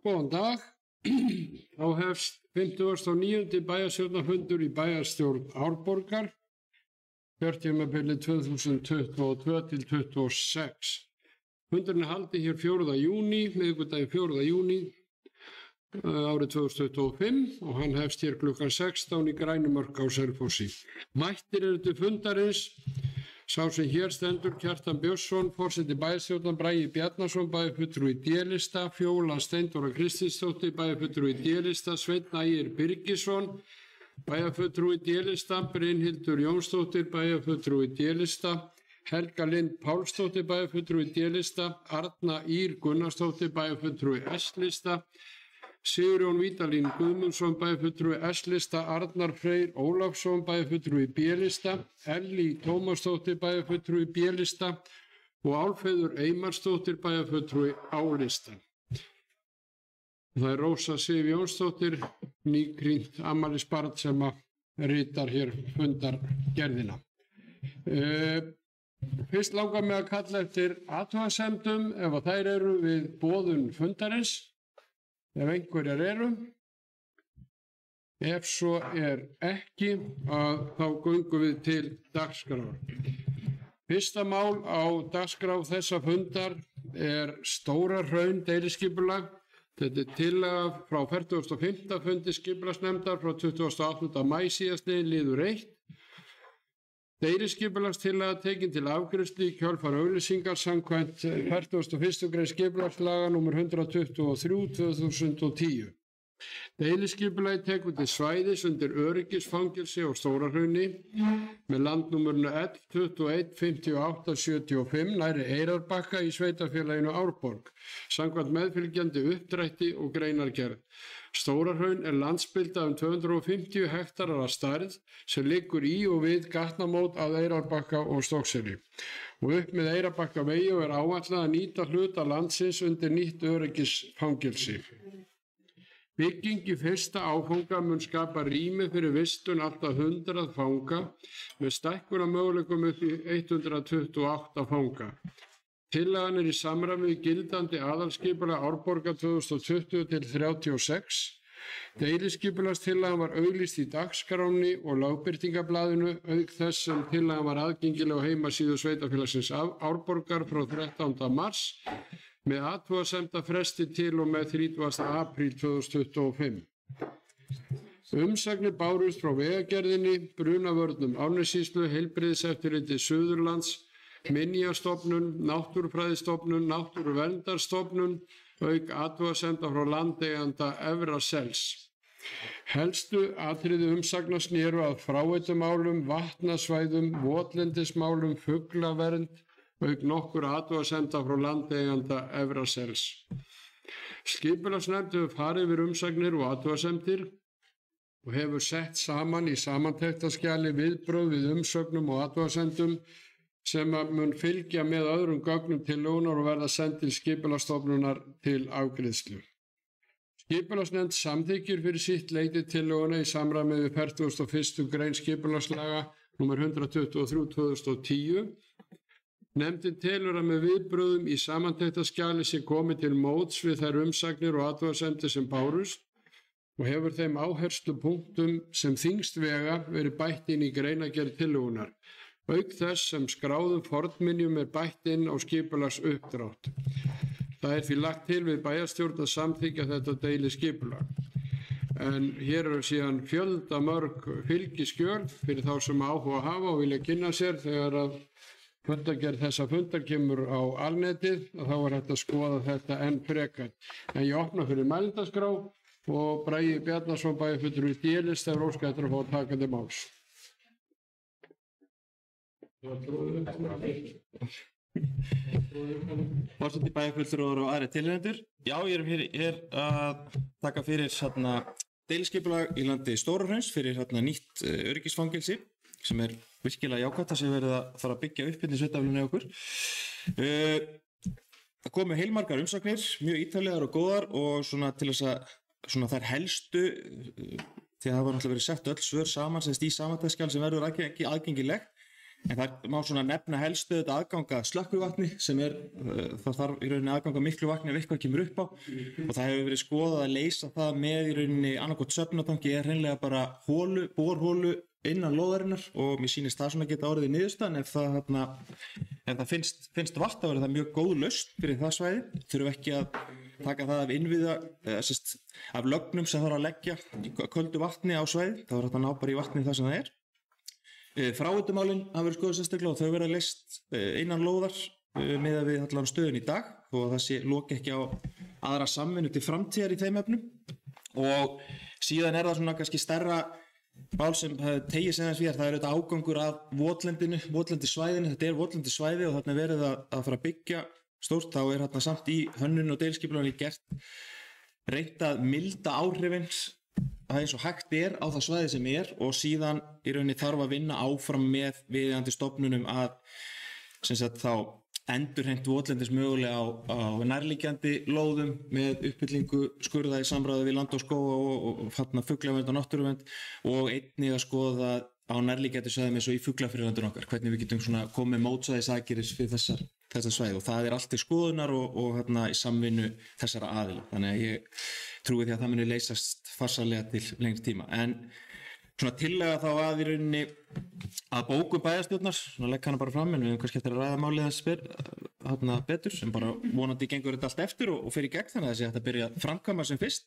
Góðan dag. Þá hefst 59. bæjarstjórnarfundur í bæjarstjórn Árborgar, kjörtímabilið 2022 til 26. Fundurinn er haldinn hér 4. júní, miðvikudaginn 4. júní árið 2025 og hann hefst hér klukkan 16 í Grænumörk á Selfossi. Mættir eru til fundarins sá sem hér stendur, Kjartan Björnsson, forseti bæjarstjórnar, Bragi Bjarnason, bæjarfulltrúi D-lista, Fjóla Steindóra Kristinsdóttir, bæjarfulltrúi D-lista, Sveinn Ægir Birgisson, bæjarfulltrúi D-lista, Brynhildur Jónsdóttir, bæjarfulltrúi D-lista, Helga Lind Pálsdóttir, bæjarfulltrúi D-lista, Arna Ýr Gunnarsdóttir, bæjarfulltrúi S-lista, Sigurjón Vídalín Guðmundsson, bæjarfulltrúi S-lista, Arnar Freyr Ólafsson, bæjarfulltrúi B-lista, Ellý Tómasdóttir, bæjarfulltrúi B-lista og Álfheiður Eymarsdóttir, bæjarfulltrúi A-lista. Það er Rósa Sif Jónsdóttir, nýkrýnt afmælisbarn sem ritar hér fundargerðina. Fyrst langar mig að kalla eftir athugasemdum ef að þær eru við boðun fundarins. Ef einhverjar eru, ef svo er ekki, þá göngum við til dagskrár. Fyrsta mál á dagskrá þessa fundar er Stóra-Hraun deiliskipulag. Þetta er tillaga frá 45. fundi skipulagsnefndar frá 28. maí síðastliðinn, liður 1. Deiliskipulagstillaga tekin til afgreiðslu í kjölfar auglýsingar samkvæmt 41. grein skipulagslaga nr. 123/2010. Deiliskipulagið tekur til svæðis undir öryggisfangelsi á Stóra-Hrauni með landnúmerinu L215875 nærri Eyrarbakka í sveitarfélaginu Árborg, samkvæmt meðfylgjandi uppdrætti og greinargerð. Stóra-Hraun er landsbylda 250 hektarar að stærð sem liggur í og við gatnamót að Eyrarbakka og Stokkseyri og upp með Eyrarbakka vegi og er áætlað að nýta hluta landsins undir nýtt öryggisfangelsi. Bygging í fyrsta áfanga mun skapa rými fyrir vistun alltaf 100 fanga með stækkunarmöguleikum upp í 128 fanga. Tillagan er í samræmi við gildandi aðalskipulag Árborgar 2020 til 36. Deiliskipulagstillagan var auglýst í dagskránni og lögbirtingablaðinu auk þess sem tillagan var aðgengileg á heimasíðu sveitarfélagsins Árborgar frá 13. mars með athugasemdafresti til og með 30. apríl 2025. Umsagnir bárust frá Vegagerðinni, Brunavörnum Árnessýslu, Heilbrigðiseftirliti Suðurlands, Minjastofnun, Náttúrufræðistofnun, Náttúruverndarstofnun, auk athugasemda frá landeiganda Efra-Sels. Helstu atriði umsagna snéru að fráveitumálum, vatnasvæðum, votlendismálum, fuglavernd, auk nokkur athugasemda frá landeiganda Efra-Sels. Skipulagsnefnd hefur farið yfir umsagnir og athugasemdir og hefur sett saman í samantektarskjali viðbrögð við umsögnum og athugasemdum sem mun fylgja með öðrum gögnum tillögunnar og verða send til Skipulagsstofnunar til afgreiðslu. Skipulagsnefnd samþykkir fyrir sitt leyti tillöguna í samræmi við 41. grein skipulagslaga nr. 123/2010. Nefndin telur að með viðbrögðum í samantektarskjali sé komið til móts við þær umsagnir og athugasemdir sem bárust og hefur þeim áherslupunktum sem þyngst vega verið bætt inn í greinargerð tillögunnar, auk þess sem skráðum fornminjum er bætt inn á skipulagsuppdrátt. Það er því lagt til við bæjarstjórn að samþykkja þetta deiliskipulag. En hér eru síðan fjöldamörg fylgiskjöl fyrir þá sem áhuga hafa og vilja kynna sér þegar að fundargerð þessa fundar kemur á alnetið og þá er hægt að skoða þetta enn frekar. En ég opna fyrir mælendaskrá og Bragi Bjarnason bæjarfulltrúi D-lista er óskað eftir að fá að taka til máls. Forseti bæjarfulltrúar og aðrir tilnefnendur. Já, ég er hér að taka fyrir deiliskipulag í landi Stóra-Hrauns fyrir nýtt öryggisfangelsi sem er virkilega jákvætt að sé verið að fara að byggja upp inn í sveitafélaginu hjá okkur. Það komu heilmargar umsagnir, mjög ítarlegar og góðar og svona til þess að þær helstu, því að það var náttúrulega verið sett öll svör saman í samantækskjal sem verður aðgengileg. En það má svona nefna helstu þetta aðganga slökkvivatni sem það þarf í rauninni aðganga miklu vatni ef eitthvað kemur upp á og það hefur verið skoðað að leysa það með í rauninni annarkot söfnunatangi hreinlega bara borholu innan lóðarinnar og mér sýnist það svona geta orðið niðurstaðan ef það finnst vart að vera það mjög góð lausn fyrir það svæði, þurfum ekki að taka það af innviða af lögnum sem þarf að leggja í köldu vatni á svæði, þá þetta ná bara í vatni það sem það Fráveitumálin hafa verið skoðað sérstaklega og þau verða leyst innan lóðar miðað við allan stöðun í dag og það loki ekki á aðra samvinnu til framtíðar í þeim efnum og síðan það svona kannski stærra mál sem tegir sig aðeins við það auðvitað ágangur af votlendissvæðinu, þetta votlendissvæði og þarna verið að fara að byggja stórt, þá þarna samt í hönnun og deiliskipulaginu gert reynt að milda áhrifin það eins og hægt á það svæði sem og síðan í rauninni þarf að vinna áfram með viðeigandi stofnunum að sem sagt þá endurheimt votlendis mögulega á nærliggjandi lóðum með uppfyllingu skurða í samráði við land og skóga og fuglavernd og náttúruvernd og einnig að skoða á nærliggjandi svæðum eins og í fuglafriðlandinu okkar, hvernig við getum svona komið mótsvæðisaðgerðis fyrir þessa svæði og það allt til skoðunar og í samvinnu þessara aðila. Þannig að ég trúi því að það muni leysast farsarlega til lengri tíma. En svona tillaga þá að í rauninni að bókum bæjarstjórnar, svona legg hana bara fram en við kannski eftir að ræða málið þess betur sem bara vonandi gengur þetta allt eftir og fer í gegn þannig að þessi hægt að byrja að framkvæma sem fyrst.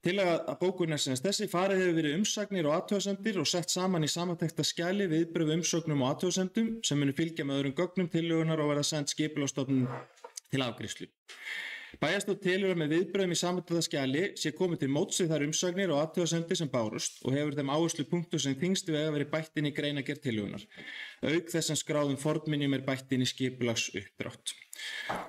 Tillaga að bókun sem þessi farið hefur verið umsagnir og athugasemdir og sett saman í samantekta skjali viðbrögð umsögnum og athugasemdum sem munu fylgja með öðrum gögnum tillögunar og verða send Skipulagsstofnun til afgreiðslu. Bæjarstjórn telur að með viðbrögðum í samantekta skjali sé komið til móts við þær umsagnir og athugasemdir sem bárust og hefur þeim áherslupunktur sem þyngstu vega verið bætt inn í greinargerð tillögunar. Auk þess sem skráðum fornminjum bætt inn í skipulagsuppdrátt.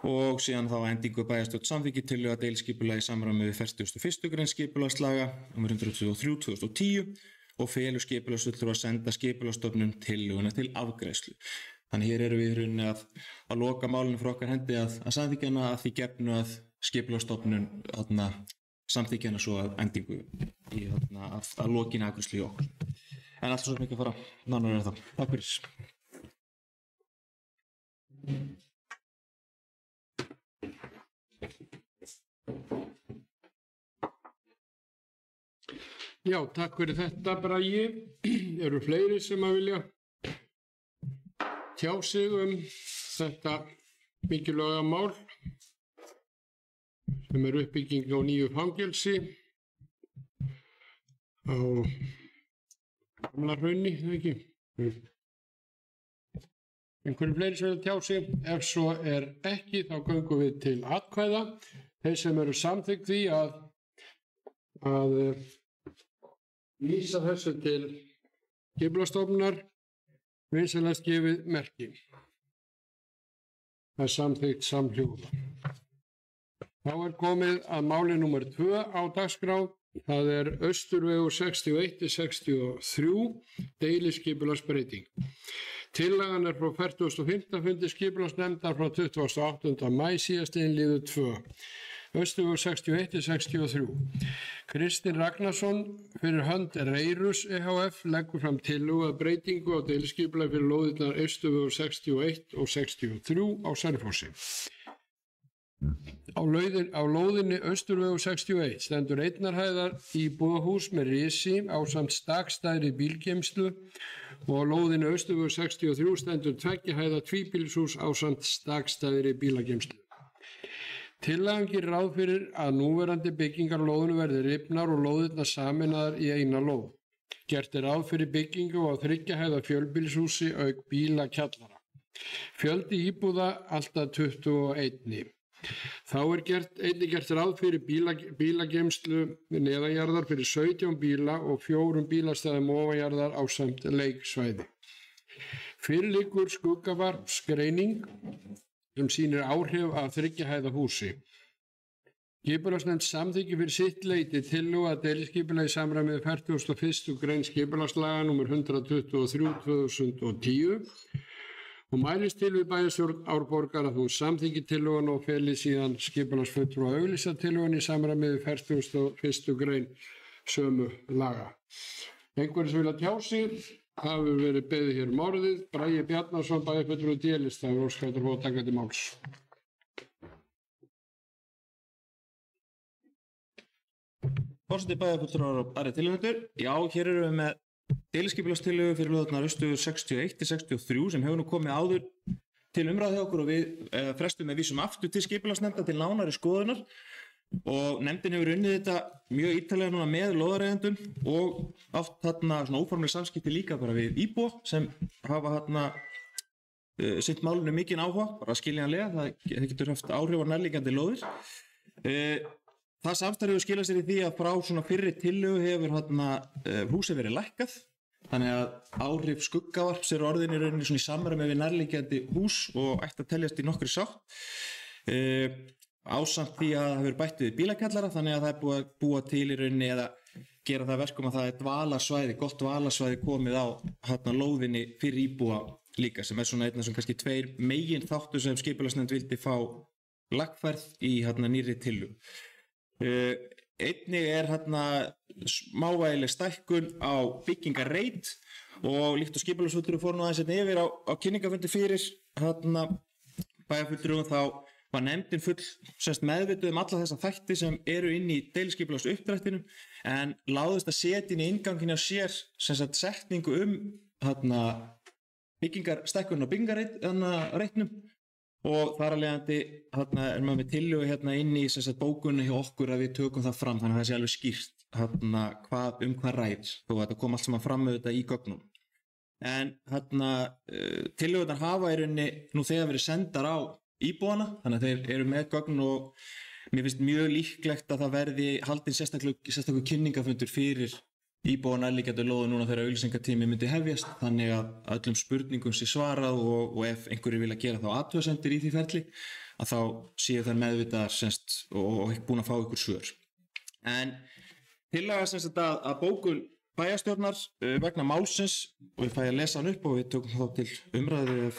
Og síðan þá endingu bæjarstjórn samþykki tillögu að deiliskipulagi í samræmi við 41. grein skipulagslaga nr. 123/2010 og felur skipulagsfulltrúa að senda Skipulagsstofnun tillöguna til afgreiðslu. Þannig hér erum við í rauninni að loka málinu frá okkar hendi að samþykkja hana að því gefnu að Skipulagsstofnun samþykkja hana svo að endingu að lokinni afgreiðslu í okkur. En allt svo mikið að fara nánar en það. Takk fyrir. Já, takk fyrir þetta Bragi. Eru fleiri sem að vilja tjá sig þetta mikilvæga mál sem uppbygging á nýju fangelsi á Gamla Hrauni, ekki? Einhverjum fleiri sem vilja tjá sig? Ef svo ekki, þá göngum við til atkvæða. Þeir sem eru samþykkt því að lýsa þessu til Skipulagsstofnunar vinsamlegast gefið merki. Það samþykkt samhljóða. Þá komið að máli númer 2 á dagskrá. Það Austurvegur 61-63, deiliskipulagsbreyting. Tillagan frá 45. fundi skipulagsnefndar frá 28. maí síðastliðinn liður 2. Austurvegur 61-63. Kristinn Ragnarsson fyrir hönd Reyrus EHF leggur fram tillögu að breytingu á deiliskipulagi fyrir lóðirnar Austurvegur 61 og 63 á Selfossi. Á lóðinni Austurvegur 61 stendur einnarhæðar íbúðarhús með risi ásamt stakstæðri bílgeymslu og á lóðinni Austurvegur 63 stendur tveggjahæða tvíbýlishús ásamt stakstæðri bílageymslu. Tillagan gerir ráð fyrir að núverandi byggingar á lóðinu verði rifnar og lóðirnar sameinaðar í eina lóð. Gert ráð fyrir byggingu á þryggjahæða fjölbýlishúsi auk bílakjallara. Fjöldi íbúða alltaf 21. Þá einnig gert ráð fyrir bílageymslu neðanjarðar fyrir 17 bíla og 4 bílastæðum ofanjarðar ásamt leiksvæði. Fyrir liggur skuggavarpsgreining sem sýnir áhrif af þryggjahæða húsi. Skipulagsnefnd samþykki fyrir sitt leyti tillögu að deiliskipulagi í samræmi við 41. grein skipulagslaga nr. 123/2010 og mælist til við bæjarstjórn Árborgar að hún samþykki tillöguna og feli síðan skipulagsfulltrúa að auglýsa tillöguna í samræmi við 41. grein sömu laga. Einhverjir sem vilja tjá sig? hafi verið beðið hér orðið. Bragi Bjarnason, bæjarfulltrúi D-lista, óskar eftir að taka til máls. Forseti bæjarfulltrúar og aðrir tilnefnendur. Já, hér erum við með deiliskipulagstillögu fyrir lóðirnar Austurvegur 61 til 63 sem hefur nú komið áður til umræðu hjá okkur og við frestum með vísum aftur til skipulagsnefndar til nánari skoðunar og nefndin hefur unnið þetta mjög ítarlega núna með lóðareigendum og átt þarna svona óformleg samskipti líka bara við íbúa sem hafa þarna sinnt málinu mikinn áhuga, bara skiljanlega, það getur haft áhrif á nærliggjandi lóðir. Það samstarf hefur skilað sér í því að frá svona fyrri tillögu hefur húsið verið lækkað, þannig að áhrif skuggavarps eru orðin í rauninni svona í samræmi við nærliggjandi hús og ætti að teljast í nokkri sátt. Ásamt því að það hefur bætt við bílakjallara, þannig að það er búið að búa til í rauninni eða gera það verkum að það er dvalarsvæði, gott dvalarsvæði komið á lóðinni fyrir íbúa líka, sem er svona einna sem kannski tveir megin þáttur sem skipulagsnefnd vildi fá lagfærð í nýrri tillögu. Einnig er smávægileg stækkun á byggingarreit og líkt og skipulagsfulltrúi fór nú aðeins yfir á kynningafundi fyrir bæjarfulltrúum, þá var nefndin meðvituð alla þessa þætti sem eru inn í deiliskipulagsuppdrættinum en láðist að setja inn í innganginn á sér setningu byggingarstækkun á byggingarreitnum og þar að leiðandi er maður með tillögu inn í bókunni hjá okkur að við tökum það fram, þannig að það sé alveg skýrt hvað ræðir, þó að þetta kom allt saman fram með þetta í gögnum. En tillögurnar hafa í rauninni nú þegar verið sendar á íbúana, þannig að þeir eru með gögn og mér finnst mjög líklegt að það verði haldin sérstakur kynningafundur fyrir íbúa nærliggjandi lóðu núna þegar auglýsingatími myndi hefjast, þannig að öllum spurningum sé svarað og ef einhverjir vilja gera þá athugasemdir í því ferli að þá séu þær meðvitaðar og búin að fá ykkur svör. En tillaga að bókun bæjarstjórnar vegna málsins, og ég fæ að lesa hann upp og við tökum þá til umræðu ef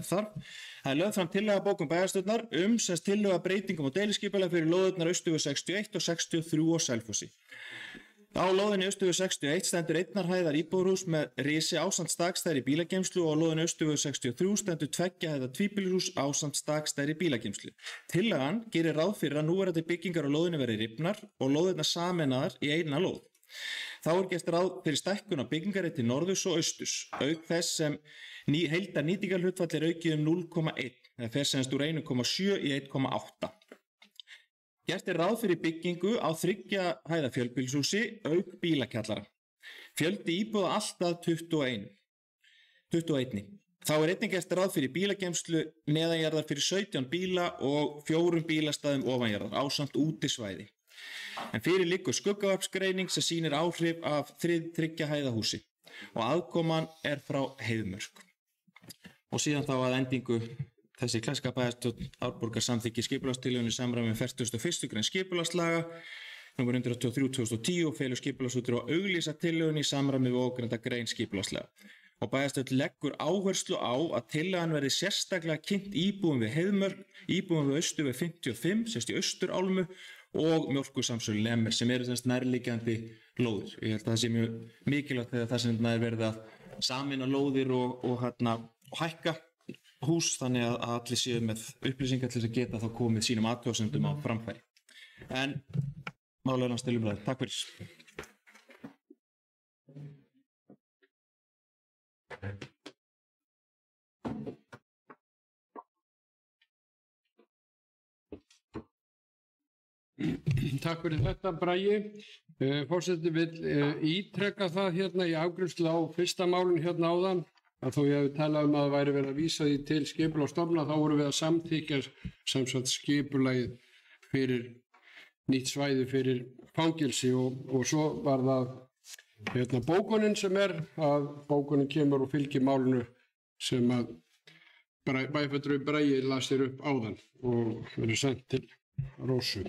þarf. Það er lögð fram tillaga bókun bæjarstjórnar tillögu að breytingum á deiliskipulag fyrir lóðirnar Austurvegur 61 og 63 á Selfossi. Á lóðinni Austurvegur 61 stendur einnar hæðar íbúðarhús með risi ásamt stakstæðri bílageymslu og á lóðinni Austurvegur 63 stendur tveggja hæða tvíbýlishús ásamt stakstæðri bílageymslu. Tillagan gerir ráð fyrir að núverandi byggingar á lóðinni verði rifnar og lóðirnar sameinaðar í eina lóð. Þá er gert ráð fyrir stækkun á byggingarreiti norðurs og austurs, auk þess sem heildarnýtingarhlutfall er aukið 0,1, það fer semst úr 1,7 í 1,8. Gert er ráð fyrir byggingu á 3 hæða fjölbýlishúsi auk bílakjallara. Fjöldi íbúða allt að 21. Þá er einnig gert ráð fyrir bílageymslu neðanjarðar fyrir 17 bíla og 4 bílastæðum ofanjarðar ásamt útisvæði. En fyrir liggur skuggavarpsgreining sem sýnir áhrif af 3 hæða húsi og aðkoman er frá Heiðmörk. Og síðan þá að endingu þessi klassíska bæjarstjórn Árborgar samþykki skipulagstillögunni í samræmi með 41. grein skipulagslaga nr. 123/2010 og felur skipulagsfulltrúa að auglýsa tillögunni í samræmi við ógreinda grein skipulagslaga. Og bæjarstjórn leggur áherslu á að tillagan verði sérstaklega kynnt íbúum við Heiðmörk, íbúum við Austurveg 55, í Austurálmu og Mjólkursamsölu Lemmer sem eru nærliggjandi lóðir. Ég held að það sé mjög mikilvægt þegar það sem er verið að sameina lóðir og hækka hús þannig að allir séu með upplýsingar til þess að geta þá komið sínum athugasemdum á framfæri. En málega til umræðu. Takk fyrir. Takk fyrir þetta, Bragi. Forseti vill ítreka það í afgreiðslu á fyrsta málun áðan að þó ég hef talað að það væri verið að vísa því til skipulagsstofnunar, þá vorum við að samþykkja skipulagið fyrir nýtt svæði fyrir fangelsi og svo var það bókunin sem er að bókunin kemur og fylgir málinu sem að bæjarfulltrúi Bragi las þér upp áðan og verið sendt til Rósu.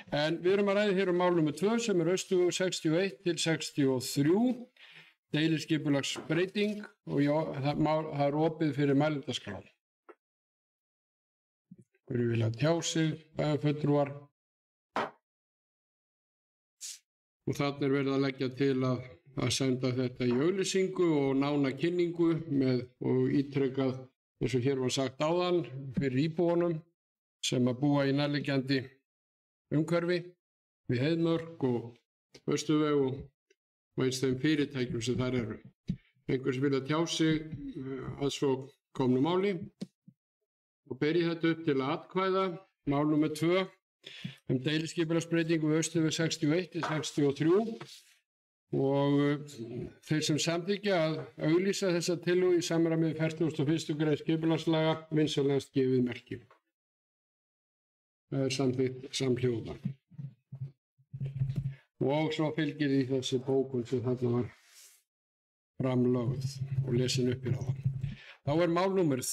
En við erum að ræða hér mál nr. 2 sem er Austurvegur 61 til 63, deiliskipulagsbreyting og það er opið fyrir mælendaskrá. Hverju vilja tjá sig, bæjarfulltrúar. Og þarna er verið að leggja til að að senda þetta í auglýsingu og nána kynningu og ítrekað eins og hér var sagt áðan fyrir íbúunum sem að búa í nærliggjandi umhverfi við Heiðmörk og Austurveg og eins þeim fyrirtækjum sem þar eru. Einhver sem vilja tjá sig að svo komnu máli og ber ég þetta upp til atkvæða mál númer 2 deiliskipulagsbreytingu við Austurveg 61 til 63 og þeir sem samþykkja að auglýsa þessa tillögu í samræmi við 41. grein skipulagslaga vinsamlegast gefið merki. Það samþykkt samhljóða. Og svo fylgir í þessi bókun sem þarna var framlögð og lesin upp í ráðan. Þá mál númer 3,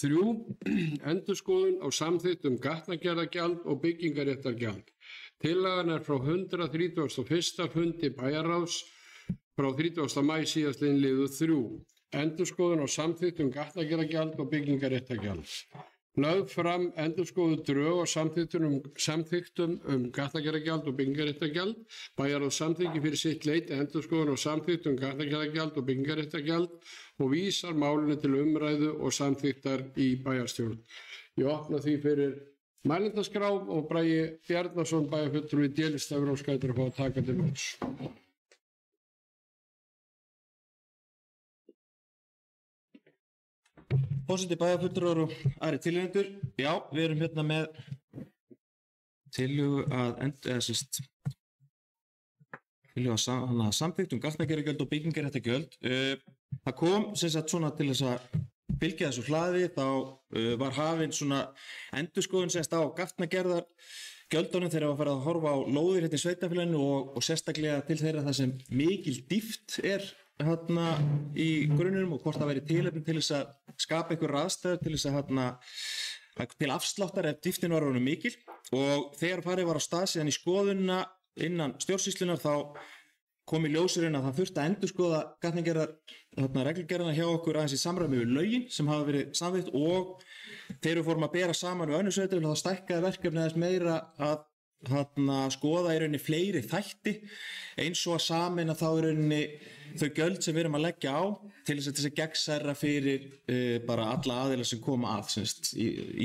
endurskoðun á samþykktum gatnagerðargjald og byggingaréttargjald. Tillagan frá 131. fundi bæjarráðs frá 30. maí síðastliðinn liður 3. Endurskoðun á samþykktum gatnagerðargjald og byggingaréttargjald. Lögð fram endurskoðuð drög á samþykktum gatnagerðargjald og byggingaréttargjald. Bæjarráð samþykki fyrir sitt leyti endurskoðun á samþykktum gatnagerðargjald og byggingaréttargjald og vísar málinu til umræðu og samþykktar í bæjarstjórn. Ég opna því fyrir mælendaskrá og Bragi Bjarnason bæjarfulltrúi D-lista óskar að fá að taka til máls. Forseti, bæjarfulltrúar og aðrir tilnefnendur. Já, við erum hérna með tillögu að samþykktum gatnagerðargjöld og byggingaréttargjöld. Það kom sem sagt svona til þess að fylgja þessu hlaði, þá var hafin svona endurskoðun sem sagt á gatnagerðargjöldunum þegar var farið að horfa á lóðir hérna í sveitarfélaginu og sérstaklega til þeirra það sem mikil dýpt hérna í grunnum og hvort það væri tilefni til þess að skapa einhver aðstæður til þess að til afsláttar ef dýptin var orðin mikil og þegar farið var á stað síðan í skoðunina innan stjórnsýslunnar þá kom í ljósurinn að það þurfti að endurskoða gatnagerðarreglugerðina hjá okkur aðeins í samræmi við lögin sem hafa verið samþykkt og þegar við fórum að bera saman við önnur sveitarfélög þá stækkaði verkefnið aðeins meira að skoða í rauninni fleiri þætti eins og að sameina þá í rauninni þau gjöld sem við erum að leggja á til þess að gegnsærra fyrir bara alla aðila sem koma að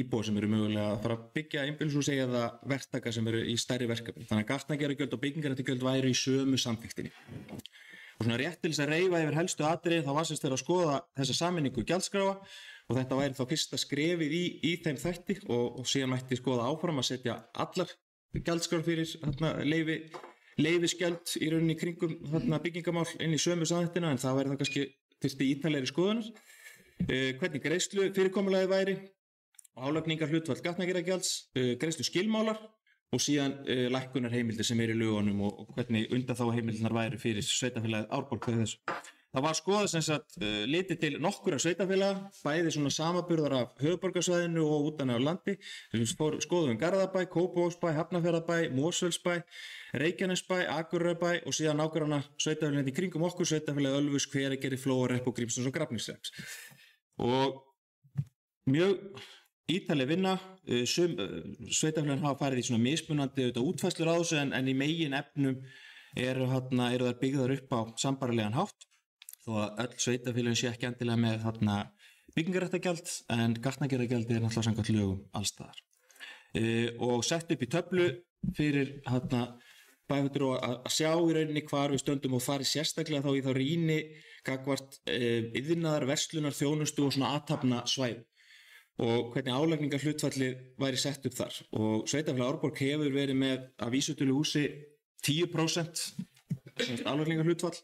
íbúar sem eru mögulega að fara að byggja einbýlishús eða verktaka sem eru í stærri verkefni. Þannig að gatnagerðargjöld og byggingaréttargjöld væru í sömu samþykktinni. Og svona rétt til þess að reifa yfir helstu atriði þá var þeirra að skoða þessa sameiningu gjaldskráa og þetta væri þá fyrsta skrefið í þeim þætti og síðan mætti skoða áfram að setja allar gjaldskrár fyrir leyfisgjöld í rauninni kringum byggingamál inn í sömu samþykktina en það væri þá kannski fyrst í ítarlegri skoðunar. Hvernig greiðslu fyrirkomulagið væri, álagningar hlutfall gatnagerðargjalds, greiðslu skilmálar og síðan lækkunar heimildir sem í lögunum og hvernig undanþágu heimildirnar væri fyrir sveitarfélagið Árborg fyrir þessu. Það var skoðað sem sagt litið til nokkurra sveitarfélaga, bæði svona samaburðar af höfuðborgarsvæðinu og utan af landi. Skoðum Garðabæ, Kópavogsbæ, Hafnarfjarðarbæ, Mosfellsbæ, Reykjanesbæ, Akureyrarbæ og síðan nágranna sveitarfélagið í kringum okkur, sveitarfélagið Ölfus, Hveragerði, Flóarepp og Grímsnes og Grafningshrepps. Og mjög ítarleg vinna, sveitarfélagin hafa farið í svona mismunandi útfærslur á þessu en í megin efnum eru þær byggðar upp á sambærilegan hátt. Þó að öll sveitarfélögin sé ekki endilega með byggingaréttargjald en gatnagerðargjald náttúrulega samkvæmt lögum alls staðar. Og sett upp í töflu fyrir bæjarfulltrúa að sjá í rauninni hvar við stöndum og farið sérstaklega þá í þá rýni gagnvart iðnaðar, verslunar, þjónustu og svona athafna svæði og hvernig álagningarhlutfallið væri sett upp þar. Og sveitarfélag Árborg hefur verið með að vísitöluhúsi 10% álagningarhlutfall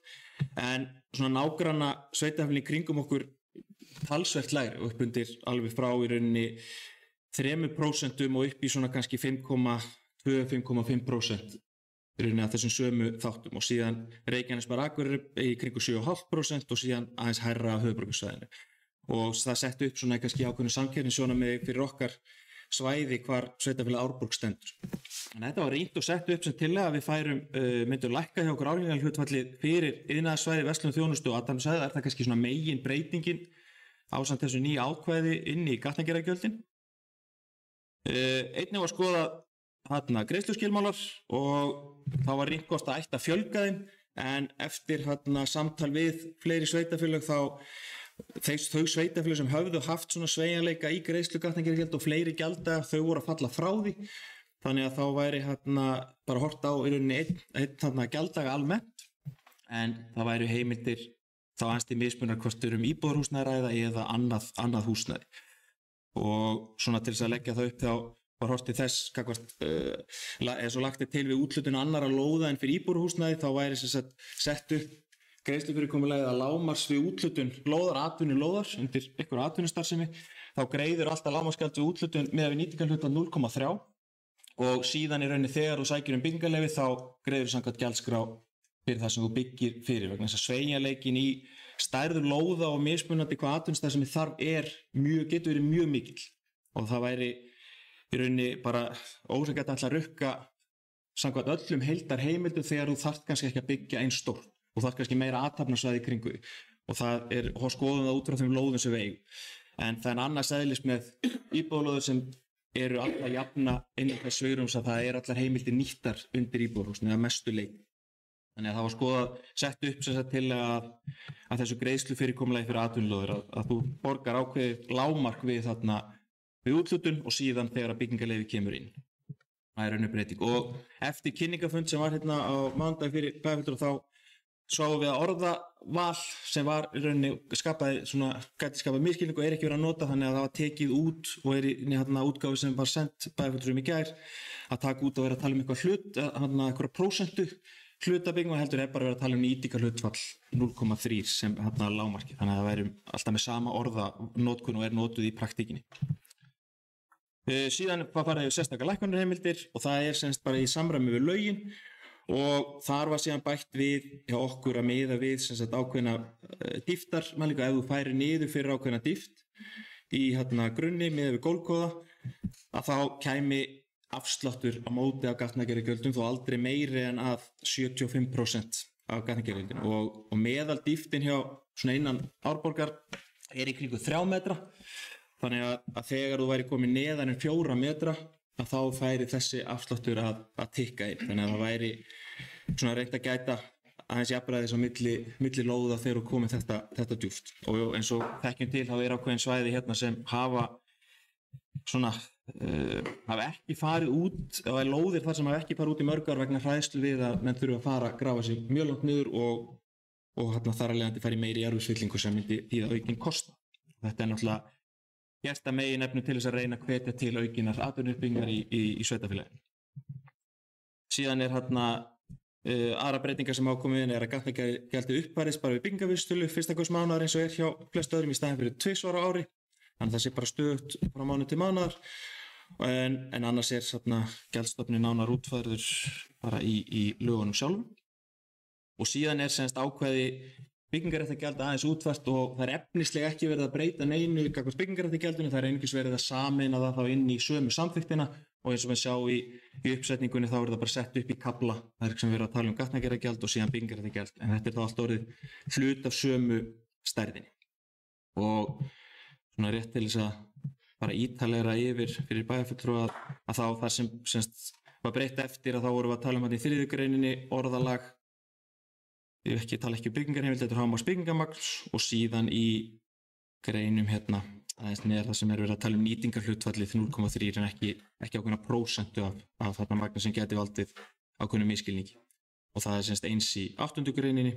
en svona nágranna sveitarfélögin í kringum okkur talsvert lægri upp undir alveg frá í rauninni 3% og upp í svona kannski 5,2-5,5% í rauninni af þessum sömu þáttum og síðan Reykjanesbær Akureyri í kringu 7,5% og síðan aðeins hærra á höfuðborgarsvæðinu og það setti upp svona kannski ákveðnu samkeppnisjónarmið fyrir okkar svæði hvar sveitarfélag Árborg stendur. En þetta var rýnt og sett upp sem tillaga að við myndum lækka hjá okkur álagningarhlutfallið fyrir iðnaðarsvæði, verslun, þjónustu og athafnasvæði. Það kannski svona megin breytingin ásamt þessu nýja ákvæði inn í gatnagerðargjöldin. Einnig var skoðað greiðsluskilmálar og þá var rýnt hvort að ætti að fjölga þeim en eftir samtal við fleiri sveitafélög þá þau sveitafélög sem höfðu haft svona sveigjanleika í greiðslu gatnagerðargjald og fleiri gjalda, þau voru að falla frá því, þannig að þá væri bara hort á í rauninni einn gjalddaga almennt, en það væri heimildir þá aðeins til mismunar hvort íbúðarhúsnæði ræða eða annað húsnæði. Og svona til þess að leggja það upp þá var hort til þess eða svo lagt til við úthlutun annarra lóða en fyrir íbúðarhúsnæði, þá væri sett upp greiðslufyrirkomulagið að lágmarks við úthlutun atvinnulóðar undir einhverju atvinnustarfsemi, þá greiðir alltaf lágmarksgjald við úthlutun miðað við nýtingarhluta 0,3 og síðan í rauninni þegar þú sækir byggingarleyfi þá greiðir samkvæmt gjaldskrá fyrir það sem þú byggir fyrir, vegna þess að sveigjanleikin í stærður lóða og mismunandi hvað atvinnustarfsemi þarf getur verið mjög mikill, og það væri í rauninni bara ósanngjarnt að rukka samkvæmt öllum heildarheimildum þegar þú þarft kannski ekki að byggja eins stórt og þarft kannski meira athafnasvæði kringu og skoðum það út frá þeim lóðum sem við eigum. En það annars eðlis með íbúðarlóður sem eru alltaf jafna innan þess svigrúms að það allar heimildir nýttar undir íbúðarhúsinu eða mestu leyti. Þannig að það var sett upp til að þessu greiðslufyrirkomulagi fyrir atvinnulóðir að þú borgar ákveðið lágmark við úthlutun og síðan þegar að byggingarleyfi kemur inn. Það önnur breyting. Og eftir kynningafund sem var á mánudag fyrir bæjarfulltrúa þá sváum við að orðaval sem var í rauninni gæti skapað misskilning og ekki verið að nota, þannig að það var tekið út og í útgáfu sem var sendt bæjarfulltrúum í gær að taka út og vera að tala um eitthvað prósentu hlutabyggingar, heldur bara verið að tala um nýtingarhlutfall 0,3 sem lágmarki, þannig að það væri alltaf með sama orðanotkun og notuð í praktíkinni. Síðan var farið yfir sérstakar lækkunarheimildir og það semst bara í samræmi við lögin og þar var síðan bætt við hjá okkur að miða við ákveðna dýftarmælingu. Ef þú færir niður fyrir ákveðna dýft í grunni miðað við gólfkóða að þá kæmi afsláttur á móti af gatnagerðargjöldum þó aldrei meiri en að 75% af gatnagerðargjöldum og meðal dýftin hjá svona innan Árborgar í kringu 3 metra, þannig að þegar þú væri komið neðan en 4 metra að þá færi þessi afsláttur að tikka inn, þannig að það væri svona reynt að gæta aðeins jafnræðis á milli lóða þegar þú komið þetta djúpt. Og eins og þekkjum til þá ákveðin svæði hérna sem hafa ekki farið út, eða lóðir þar sem hafa ekki farið út í mörg ár vegna hræðslu við að menn þurfa að fara að grafa sig mjög langt niður og þar að leiðandi fari meiri jarðvegsfyllingu sem myndi þýða aukinn kostnað. Þetta náttúrulega gert að meginefni til þess að reyna að hvetja til aukinnar atvinnuuppbyggingar í sveitafélaginu. Síðan aðra breytingar sem ákomið inn að gatnagjaldið uppfærist bara við byggingarvísitölu fyrsta hvers mánaðar eins og hjá flestum öðrum í staðinn fyrir 2 ára á ári, þannig að það sé bara stöðugt frá mánuð til mánaðar, en annars gjaldstofninn nánar útfærður bara í lögunum sjálfum. Og síðan semst ákveði byggingarréttargjald aðeins útfært og það efnislega ekki verið að breyta neinu gagnvart byggingarréttargjaldinu, það einungis verið að sameina það þá inn í sömu samþykktina og eins og við sjá í uppsetningunni þá það bara sett upp í kafla, það sem verið að tala um gatnagerðargjald og síðan byggingarréttargjald, en þetta þá allt orðið hlut af sömu stærðinni. Og svona rétt til þess að bara ítarlegra yfir fyrir bæjarfulltrúa að þá það sem var breytt eftir að þá vorum við að tala um þetta í 3. greininni orðalag. Ég tala ekki um byggingarheimild, þetta hámarks byggingarmagns og síðan í greinum aðeins neðar það sem verið að tala um nýtingarhlutfallið 0,3 en ekki ákveðna prósentu af þarna magna sem geti valdið ákveðnum misskilningi. Og það semst eins í 8. greininni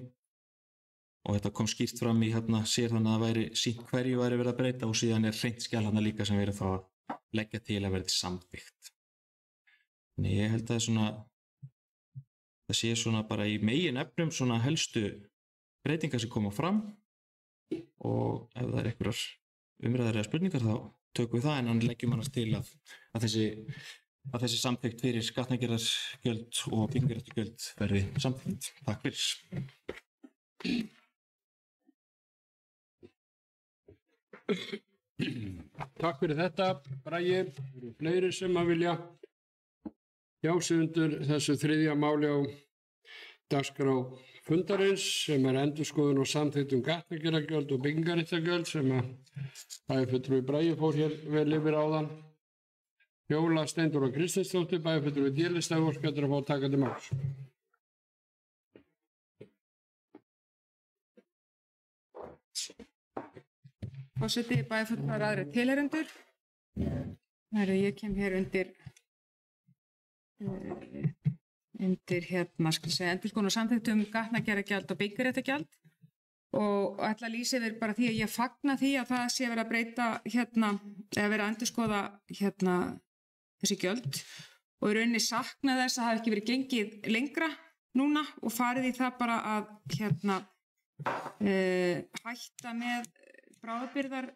og þetta kom skýrt fram í sér þannig að það væri sýnt hverju væri verið að breyta og síðan hreint skjal líka sem verið þá að leggja til að verið samþykkt. Þannig ég held að það sé bara í meginefnum helstu breytingar sem koma fram og ef það einhverjar umræður eða spurningar þá tökum við það, en leggjum annars til að þessi samþykkt fyrir gatnagerðargjöld og byggingarréttargjöld verði samþykkt. Takk fyrir. Takk fyrir þetta, Bragi. Það eru fleiri sem að vilja já sig undir þessu 3. máli á dagskrá fundarins sem endurskoðun og samþykkt gatnagerðargjöld og byggingarréttargjöld sem að bæjarfulltrúi Bragi fór hér vel yfir áðan. Fjóla Steindóra Kristinsdóttir, bæjarfulltrúi D-lista, óskar eftir að fá að taka til máls. forseti, bæjarfulltrúar, aðrir tilheyrendur. Ég kem hér undir endurskoðun og samþykktum gatnagerðargjald og byggingarréttargjald og ætla að lýsa yfir bara því að ég fagna því að það sé verið að breyta eða verið að endurskoða þessi gjöld og í rauninni sakna þess að það hafi ekki verið gengið lengra núna og farið í það bara að hætta með bráðabirgðar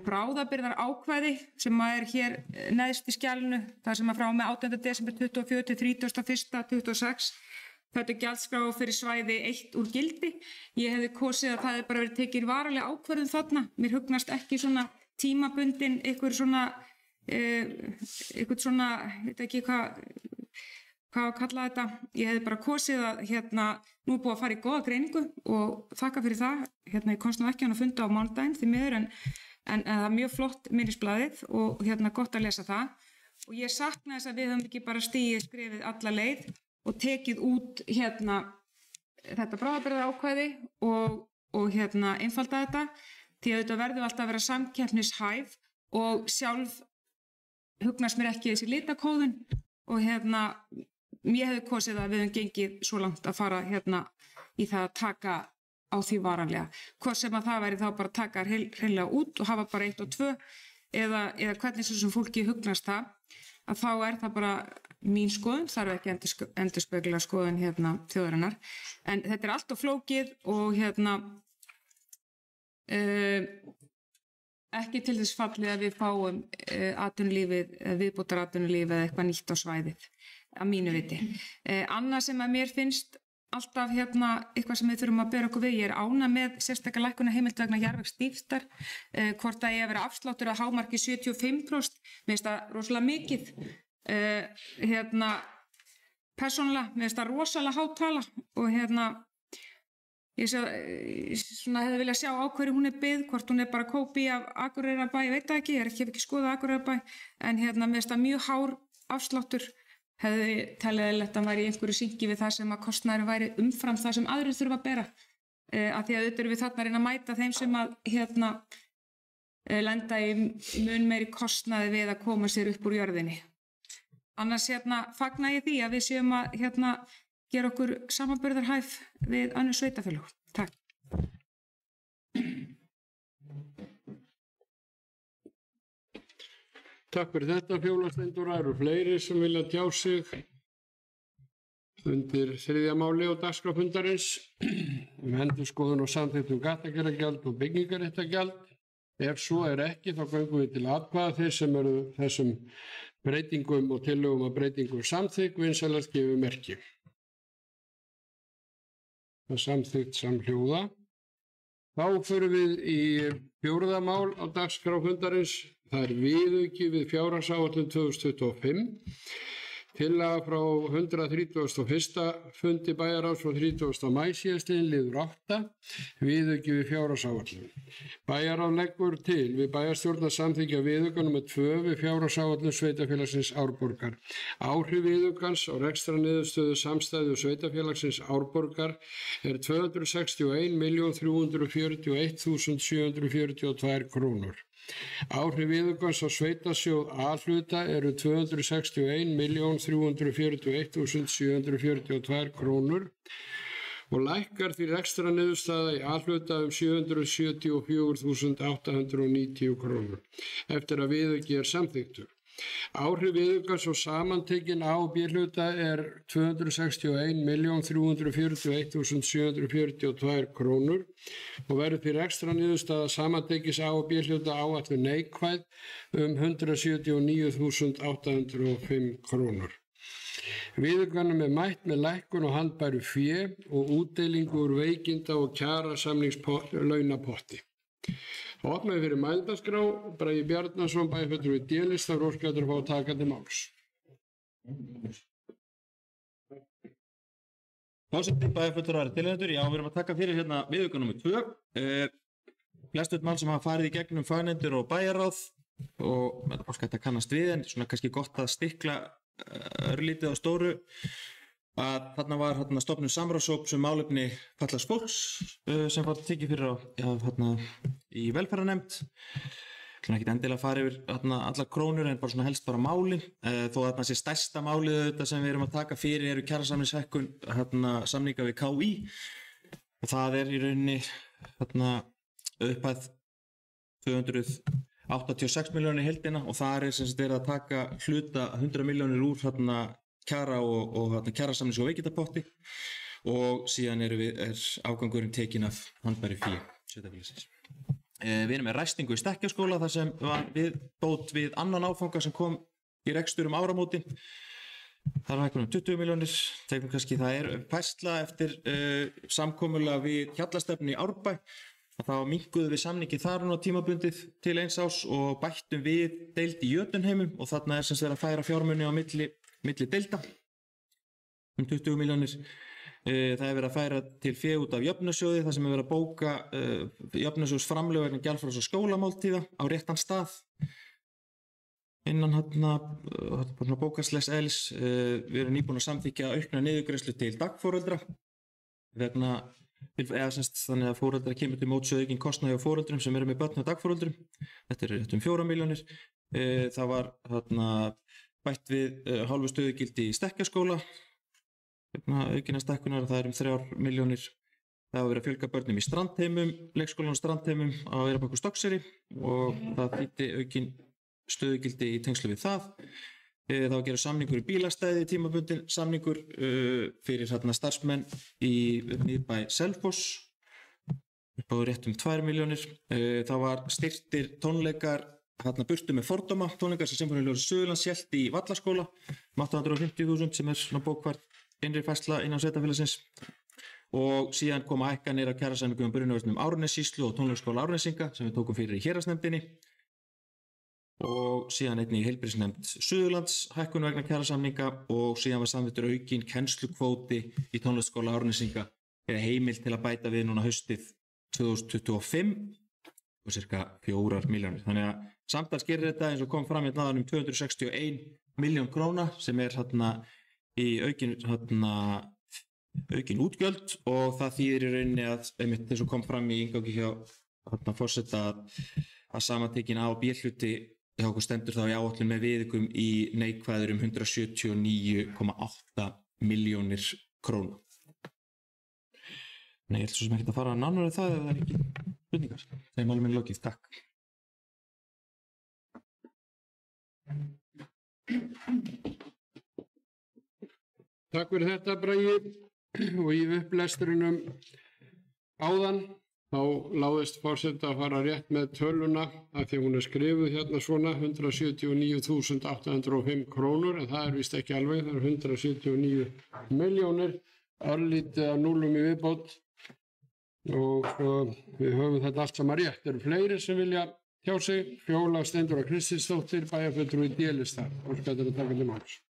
bráðabirgðar ákvæði sem hér neðst í skjalinu, þar sem að frá með 18. desember 24 til 31.26 þetta gjaldskrá fyrir svæði 1 úr gildi. Ég hefði kosið að það hefði bara verið tekin varanleg ákvörðun þarna. Mér hugnast ekki svona tímabundin einhver svona, ég veit ekki hvað að kalla þetta. Ég hefði bara kosið að nú er búið að fara í góða greiningu og þakka fyrir það. Ég komst nú ekki að funda á mánudaginn því miður en það er mjög flott minnisblaðið og gott að lesa það. Og ég sakna þess að við höfum ekki bara stigið skrefið alla leið og tekið út þetta bráðabirgðaákvæði og einfalda þetta því að þetta verður alltaf að vera samkeppnishæf og sjálf hugnast mér ekki þessi litakóðun og ég hefði kosið að við höfum gengið svo langt að fara í það að taka á því varanlega. Hvort sem að það væri þá bara að taka hreinlega út og hafa bara 1 og 2 eða hvernig sem fólki hugnast það, að þá er það bara mín skoðun, þarf ekki endurspegla skoðun þjóðarinnar. En þetta er allt of flókið og ekki til þess fallið að við fáum viðbótaratvinnulífið eða eitthvað nýtt á svæðið. Að mínu viti. Annað sem að mér finnst alltaf eitthvað sem við þurfum að bera okkur við, ég er ánægð með sérstaklega lækkun heimild vegna jarðvegsdýptar, hvort það eigi að vera afsláttur að hámarki 75%, mér finnst það rosalega mikið, persónulega, mér finnst það rosalega há tala og ég hefði viljað sjá á hverju hún er byggð, hvort hún er bara kópí af Akureyrarbæ, ég veit það ekki, ég hef ekki skoðað Akureyrarbæ, en mér finnst það mjög hár afsláttur. Hefði talið eðlilegt að hann væri í einhverju syngi við það sem að kostnaðurinn væri umfram það sem aðrir þurfa að bera. Af því að auðvitað erum við þarna að reyna að mæta þeim sem að lenda í mun meiri kostnaði við að koma sér upp úr jörðinni. Annars fagna ég því að við séum að gera okkur samanburðarhæf við önnur sveitarfélög. Takk. Takk fyrir þetta, Fjóla Steinþóra. Eru fleiri sem vilja tjá sig undir þriðja máli og dagskrá fundarins endurskoðun og samþykktum gatnagerðargjald og byggingarréttargjald. Ef svo er ekki, þá göngum við til atkvæða. Þeir sem eru þessum breytingum og tillögum að breytingum samþykk vinsælast gefið merki. Það er samþykkt samhljóða. Þá förum við í fjórða mál á dagskrá fundarins. Það er viðauki við fjárhagsáætlun 2025. Tillaga frá 131. fundi bæjarráðs frá 30. maí síðastliðinn liður 8. Viðauki við fjárhagsáætlun. Bæjarráð leggur til við bæjarstjórn að samþykkja viðauka nr. 2 við fjárhagsáætlun sveitarfélagsins Árborgar. Áhrif viðaukans á rekstrarniðurstöðu samstæðu sveitarfélagsins Árborgar er 261.341.742 krónur. Áhrif viðaukans á sveitasjóð A-hluta eru 261.341.742 krónur og lækkar því rekstrarniðurstaða í A-hluta 774.890 krónur eftir að viðauki er samþykktur. Áhrif viðaukans á samantekin A- og B-hluta er 261.341.742 krónur og verður því rekstrarniðurstaða samantekis A- og B-hluta áætluð neikvæð 179.805 krónur. Viðaukanum er mætt með lækkun og handbæru fé og útdeilingu úr veikinda- og kjarasamningslaunapotti. Það opnaði fyrir mælendaskrá, Bragi Bjarnason, bæjarfulltrúi D-lista, óskað að fá að taka til máls. Forseti, bæjarfulltrúar tilheyrendur, já, við erum að taka fyrir viðauka nr. 2. Flest mál sem hafa farið í gegnum fagnefndir og bæjarráð og óskað að kannast við, en svona kannski gott að stikla örlítið á stóru að þarna var stofnun samráðshóps málefni fatlaðs fólks sem var tekið fyrir í velferðarnefnd. Ekki endilega fara yfir allar krónur en bara svona helst bara málin. Þó að sé stærsta málið þetta sem við erum að taka fyrir eru kjarasamningshækkun samninga við KÍ. Og það í rauninni upphæð 286 milljónir í heildina og það sem sagt verið að taka hluta 100 milljónir úr kjara og kjarasamnings- og veikindapotti og síðan er afgangurinn tekinn af handbæri fé sveitarfélagsins. Við erum með ræstingu í Stekkjarskóla þar sem var viðbót við annan áfanga sem kom í rekstur áramótin. Það hækkun 20 milljónir, tegnum kannski það færsla eftir samkomulag við Hjallastefnu í Árbæ. Þá minnkuðum við samningi þar tímabundið til 1 árs og bættum við deild í Jötunheimum og þarna sem verið að færa fjármuni á milli deilda 20 milljónir. Það verið að færa til fé út af jöfnunarsjóði þar sem verið að bóka jöfnunarsjóðsframlög vegna gjaldfrjáls og skólamáltíða á réttan stað innan bókarslegs eðlis. Við erum nýbúin að samþykkja aukna niðurgreiðslu til dagforeldra vegna þannig að foreldrar kemur til móts við aukinn kostnað hjá foreldrum sem eru með börn og dagforeldrum. Þetta rétt 4 milljónir. Það var bætt við hálfu stöðugildi í Stekkjarskóla aukinna stækkunar, það 3 milljónir. Það var verið að fjölga börnum í strandheimum, leikskólanum og strandheimum á Eyrarbakka og Stokkseyri og það þýddi aukinn stöðugildi í tengslu við það. Það var að gera samningur í bílastæði, tímabundin samningur fyrir starfsmenn í miðbæ Selfoss upp á rétt 2 milljónir. Það var styrktir tónleikar burtu með fordóma, tónleikar sem Sinfóníuljóðsins Suðurlands hélt í Vallaskóla 850.000 sem svona bókfærð innri færsla innan sveitarfélagsins og síðan koma hækkanir af kjarasamningum Brunavarnum Árnessýslu og tónleikaskóla Árnessinga sem við tókum fyrir í héraðsnefndinni og síðan einnig í heilbrigðisnefnd Suðurlands hækkun vegna kjarasamninga og síðan var samþykktur aukinn kennslukvóti í tónleikaskóla Árnessinga heimild til að bæta við núna haustið 2025 og cirka 4 milljónir. Þannig að samtals gerir þetta eins og kom fram hérna 261 milljón króna sem í aukin útgjöld og það þýðir í rauninni að einmitt eins og kom fram í inngangi hjá forseta að samantekin A og B hluti hjá okkur stendur þá í áætlun með viðaukum í neikvæður 179,8 milljónir króna. Nei, ég held svo sem ekki að fara nánar það ef það ekki spurningar. Þeim málum minn lokið, takk. Takk fyrir þetta, Bragi, og í upplestrinum áðan þá láðist forseta að fara rétt með töluna af því hún skrifuð hérna svona 179.805 krónur en það víst ekki alveg, það 179 milljónir, örlítið að núlum í viðbót og við höfum þetta allt saman rétt. Eru fleiri sem vilja tjá sig? Fjóla Steindóra Kristinsdóttir, bæjarfulltrúi í D-lista. Óskar að taka til máls.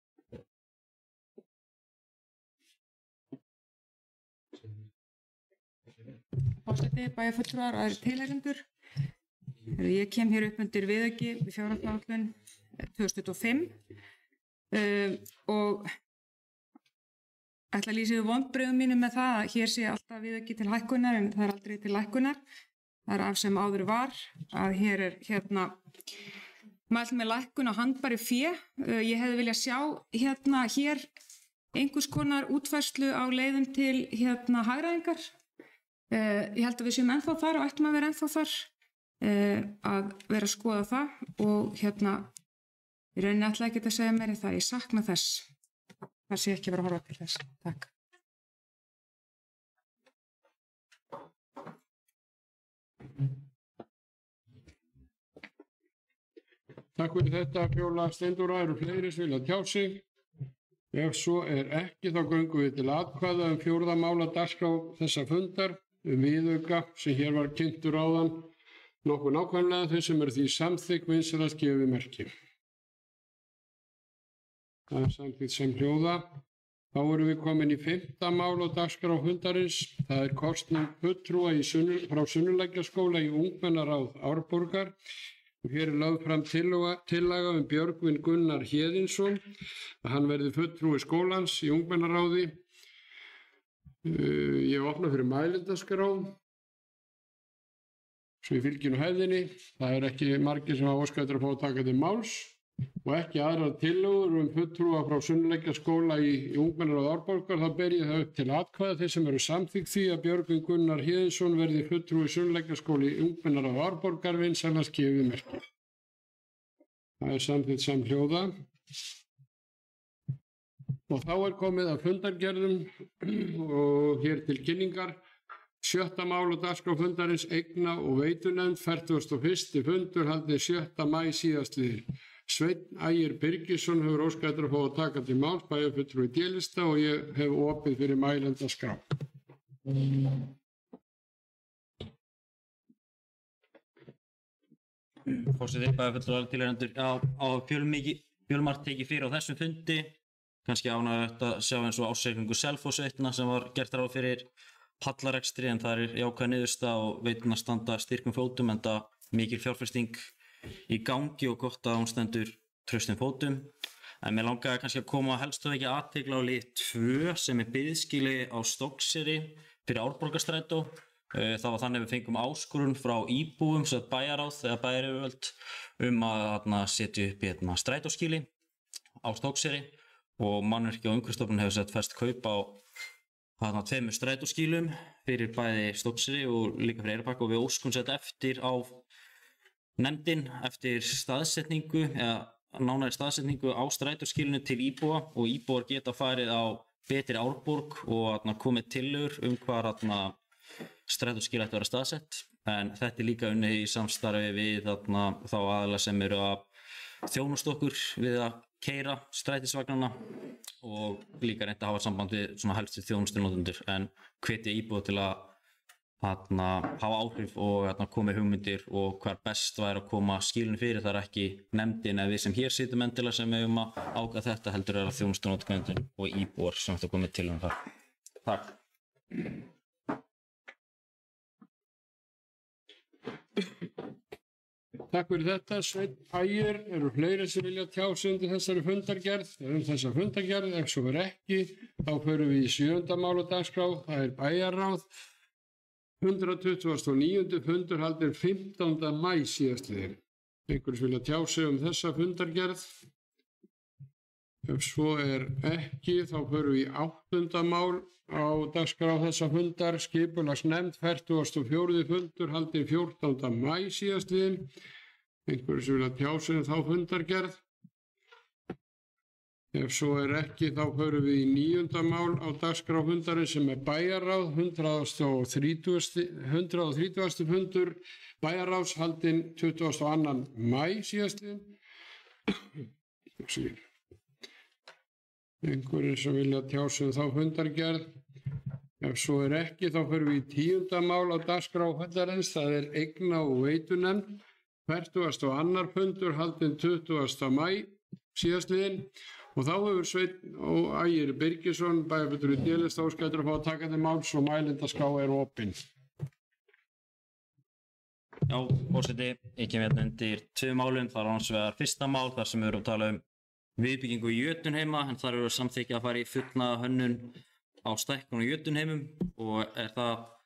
Forseti, bæjarfulltrúar og aðrir tilheyrendur. Ég kem hér upp undir viðauki við fjárhagsáætlun 2025 og ætla að lýsa yfir vonbrigðum mínum með það að hér sé alltaf viðauki til hækkunar en það aldrei til lækkunar. Það af sem áður var að hér mælt með lækkun á handbæri fé. Ég hefði viljað sjá hér einhvers konar útfærslu á leiðum til hagræðingar. Ég held að við séum ennþá þar og ættum að vera ennþá þar að vera að skoða það og ég rauninni ætla ekki að segja meira það. Ég sakna þess. Það sé ekki verið að horfa til þess. Takk. Takk fyrir þetta, Fjóla Steindóra. Eru fleiri sem vilja tjá sig? Ef svo ekki, þá göngum við til atkvæða fjórða mála dagskrá þessa fundar, viðauka sem hér var kynntur áðan, nokkuð nákvæmlega þau sem eru því samþykk vinsamlegast gefið merki. Það samþykkt sem hljóða. Þá erum við komin í 5. mál á dagskrá fundarins. Það kosning fulltrúa frá Sunnulækjarskóla í Ungmennaráð Árborgar og hér lögð fram tillaga Björgvin Gunnar Héðinsson að hann verði fulltrúi skólans í ungmennaráði. Ég opna fyrir mælendaskrá svo ég fylgi nú hefðinni. Það ekki margir sem hafa óskað eftir að fá að taka til máls og ekki aðrar tillögur fulltrúa frá Sunnlenskaskóla í ungmennaráði Árborgar. Þá ber ég það upp til atkvæða. Þeir sem eru samþykkt því að Björgvin Gunnar Héðinsson verði fulltrúi Sunnlenskaskóla í ungmennaráði Árborgar vinsamlegast gefið merki. Það samþykkt samhljóða. Og þá komið að fundargerðum og hér til kynningar. 7. mál á dagskrá fundarins eigna- og veitunefnd 41. fundur haldinn 7. maí síðastliðinn. Sveinn Ægir Birgisson hefur óskað eftir að fá að taka til máls, bæjarfulltrúi D-lista, og ég hef opið fyrir mælendaskrá. Forseti, bæjarfulltrúi tilheyrendur, á fjölmargt tekið fyrir á þessum fundi. Kannski ánægjulegt að sjá eins og ársreikningu Selfoss-veitna sem var gert ráð fyrir hallarekstri, en það jákvæð niðurstaða og veitna standa styrkum fótum, enda mikil fjárfesting í gangi og gott að hún stendur traustum fótum. En mér langaði kannski að koma helst og ekki athygli á lið 2 sem biðskýli á Stokkseyri fyrir Árborgarstrætó. Það var þannig að við fengum áskorun frá íbúum, sem bæjaráð eða bæjaryfirvöld, að setja upp í strætóskýli á Stokkseyri, og Mannvirkja- og umhverfisstofnun hefur sett fest kaup á 2 strætóskýlum fyrir bæði Stokkseyri og líka fyrir Eyrarbakka, og við óskum sett eftir á nefndin eftir staðsetningu eða nánari staðsetningu á strætóskýlinu til íbúa, og íbúar geta farið á betri Árborg og komið tillögur hvar strætóskýli ætti að vera staðsett. En þetta líka unnið í samstarfi við þá aðila sem eru að þjónusta okkur við að keyra strætisvagnana, og líka reynt að hafa samband við helstu þjónustunotendur, en hvetja íbúa til að hafa áhrif og koma hugmyndir og hvar best væri að koma skýlinu fyrir. Það ekki nefndin eða við sem hér sitjum endilega sem eigum að ákveða þetta, heldur að þjónustunotendur og íbúar sem þetta komið til þar. Takk. Takk fyrir þetta, Sveinn Ægir. Eru fleiri sem vilja tjá sig undir þessari fundargerð? Þessa fundargerð, ef svo ekki, þá förum við í 7. mál á dagskrá. Það bæjarráð. 129. fundur haldinn 15. maí síðastliðinn. Einhverjir vilja tjá sig þessa fundargerð? Ef svo ekki, þá förum við í 8. mál á dagskrá þessa fundar. Skipulagsnefnd 44. fundur haldinn 14. maí síðastliðinn. Einhverjir vilja tjá sig þá fundargerð? Ef svo ekki, þá förum við í 9. mál á dagskrá fundarins sem bæjarráð. 130. fundur bæjarráðs haldinn 22. maí síðastliðinn. Einhverjir sem vilja tjá sig þá fundargerð? Ef svo ekki, þá förum við í 10. mál á dagskrá fundarins. Það eigna- og veitunefnd 42. fundur haldinn 20. maí síðastliðinn. Og þá hefur Sveinn Ægir Birgisson, bæjarfulltrúi D-lista, óskað eftir að fá að taka til máls og mælendaskrá opin. Já, forseti, ég kem hérna undir 2 málum. Það annars vegar 1. mál þar sem við erum að tala viðbyggingu í Jötunheima, en þar eru við samþykkja að fara í fullnaða hönnun á stækkun á Jötunheimum, og það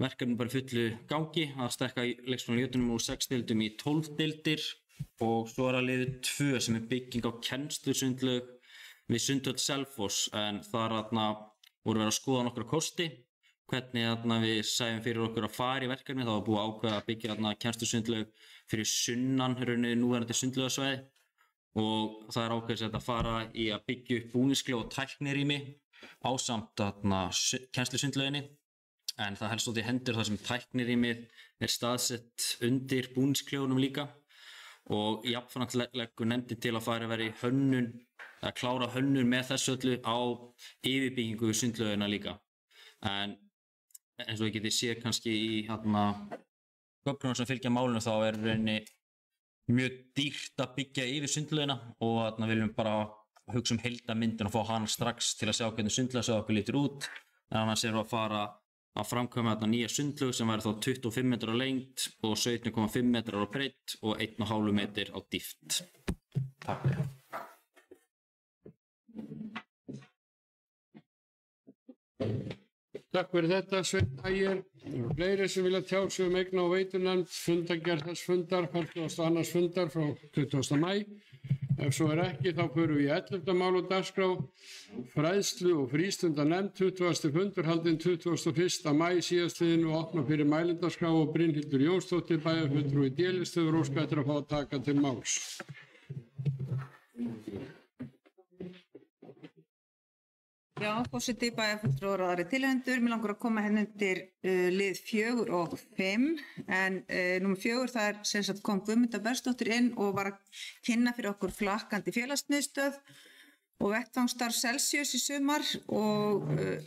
verkefni bara fullu gangi að stækka leikskólann í Jötunheimum úr 6 deildum í 12 deildir. Og svo það liður 2 sem bygging á kennslusundlaug við Sundhöll Selfoss, en þar voru verið að skoða nokkra kosti, hvernig við sæjum fyrir okkur að fara í verkefni. Það var búið að ákveða að byggja kennslusundlaug fyrir sunnan núverandi sundlaugasvæði, og það ákveðið að fara í að byggja upp búningsklefa og tæknirými ásamt kennslusundlauginni, en það helst út í hendur þar sem tæknirýmið staðsett undir búningsklefunum líka. Og jafnframt leggur nefndin til að fara verið í hönnun, að klára hönnun með þessu öllu á yfirbyggingu við sundlaugina líka. En eins og ég geti séð kannski í gögnum sem fylgja málinu, þá rauninni mjög dýrt að byggja yfir sundlaugina, og viljum bara hugsa heildarmyndina og fá hana strax til að sjá hvernig sundlaugasvæði okkur lítur út. En annars erum við að fara að framkvæma þarna nýja sundlaug sem væri þá 25 metrar á lengd og 17,5 metrar á breidd og 1,5 metr á dýpt. Takk. Takk fyrir þetta, Sveinn Ægir. Fleiri sem vilja tjá sig eigna- og veitunefnd fundargerð þess fundar, 42. fundar frá 20. maí. Ef svo ekki, þá förum við í 11. mál og dagskrá. Fræðslu- og frístundanefnd, 20. fundur, haldinn 21. maí síðastliðinn og opna fyrir mælendaskrá og Brynhildur Jónsdóttir, bæjarfulltrúi í D-lista, hefur óskað eftir að fá að taka til máls. Já, forseti, bæjarfulltrúar og aðrir tilheyrendur. Mér langar að koma hérna undir lið 4 og 5, en númer 4 það er sem sagt kom Guðmunda Bergsdóttir inn og var að kynna fyrir okkur flakkandi félagsmiðstöð og vettvangstarf Celsius í sumar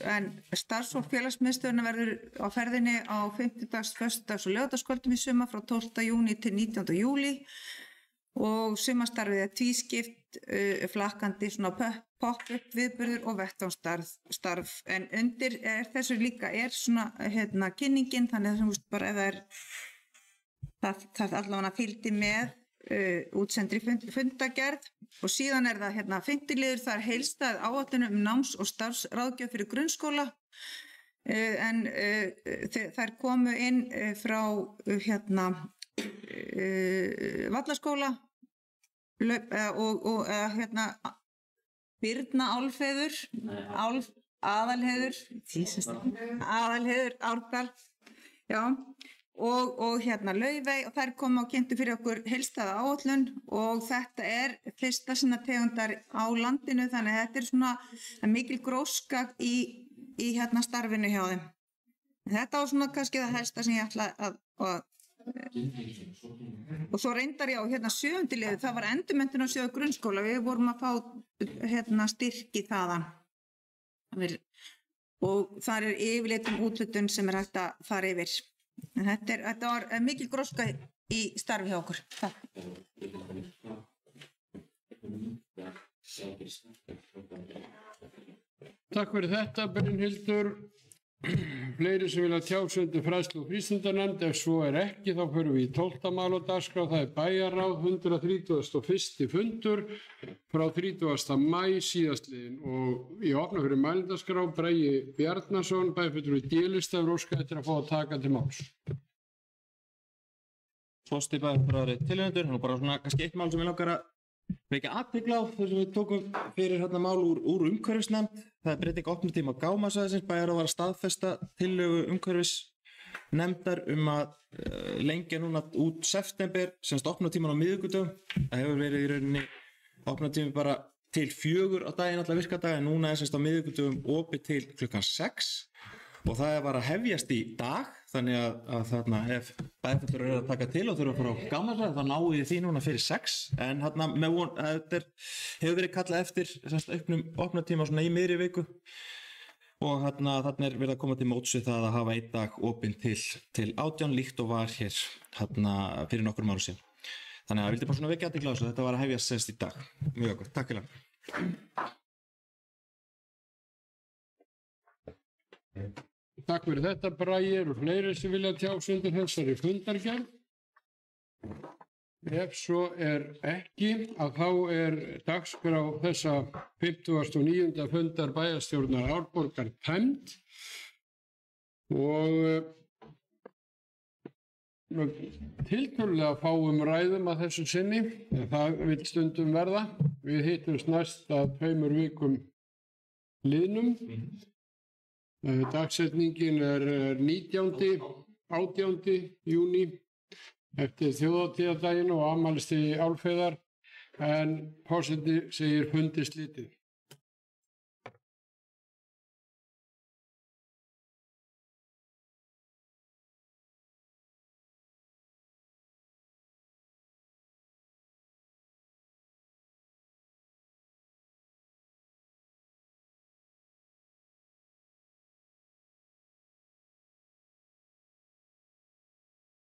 en starfsfólk félagsmiðstöðuna verður á ferðinni á 50-dags, föstudags og laugardagskvöldum í sumar frá 12. júní til 19. júlí og sumarstarfið er tvískipt, flakkandi svona pop-up viðburður og vettvangsstarf, en undir þessu líka svona kynningin, þannig að bara ef það allavega fylgdi með útsendri fundagerð og síðan er það 5. liður, það er heildstæð áætlun náms- og starfsráðgjöf fyrir grunnskóla en þær komu inn frá Vallaskóla og Birna Álfheiður Aðalheiður Árdal já og Laufey og þær koma og kynntu fyrir okkur heildstæða áætlun og þetta er fyrsta sinna tegundar á landinu, þannig að þetta er svona mikil gróska í starfinu hjá þeim. Þetta var svona kannski það helsta sem ég ætla að og svo reyndar ég á 7. liður, það var endurmenntunarsjóður grunnskóla, við vorum að fá styrki þaðan og þar er yfirleitt úthlutun sem er hægt að fara yfir. Þetta var mikil gróska í starfi hjá okkur. Takk. Takk fyrir þetta, Brynhildur. Fleiri sem vilja tjá sig undir fræðslu- og frístundanefnd, ef svo er ekki, þá förum við í 12. mál og dagskrá, það er bæjarráð, 131. fundur frá 30. maí síðastliðinn og ég opna fyrir mælendaskrá, Bragi Bjarnason, bæjarfulltrúi í D-lista, hefur óskað eftir að fá að taka til máls. Forseti, bæjarfulltrúar tilheyrendur, nú bara svona kannski eitt mál sem ég langar að vekja athygli á þess að við tókum fyrir mál úr umhverfisnefnd. Það er breyting á opnutíma gámasvæðisins. Bæjarráð var að staðfesta tillögu umhverfisnefndar að lengja núna út september semst opnutíman á miðvikudögum. Það hefur verið í rauninni opnutími bara til 4 á daginn alla virkadaga, en núna er semst á miðvikudögum opið til klukkan 6 og það er bara að hefjast í dag, þannig að þarna ef bæjarfulltrúar eru að taka til og þurfa að fara á gámasvæði þá náið þið því núna fyrir 6, en þetta hefur verið kallað eftir opnutíma svona í miðri viku og þarna er verið að koma til móts við það að hafa einn dag opinn til 18 líkt og var hér fyrir nokkrum árum síðan. Þannig að vildi bara svona vekja athygli á þessu, þetta var að hefjast semst í dag. Mjög gott, takk fyrir. Takk fyrir þetta, Bragi. Eru fleiri sem vilja tjá sig undir þessari fundargerð? Ef svo er ekki, að þá er dagskrá þessa 59. fundar bæjarstjórnar Árborgar tæmd og tiltölulega fáum ræðum að þessu sinni, það vill stundum verða. Við hittumst næst að 2 vikum liðnum. Dagsetningin er 18. júní eftir þjóðhátíðardaginn og afmælisdegi Álfheiðar en forseti segir fundi slitið.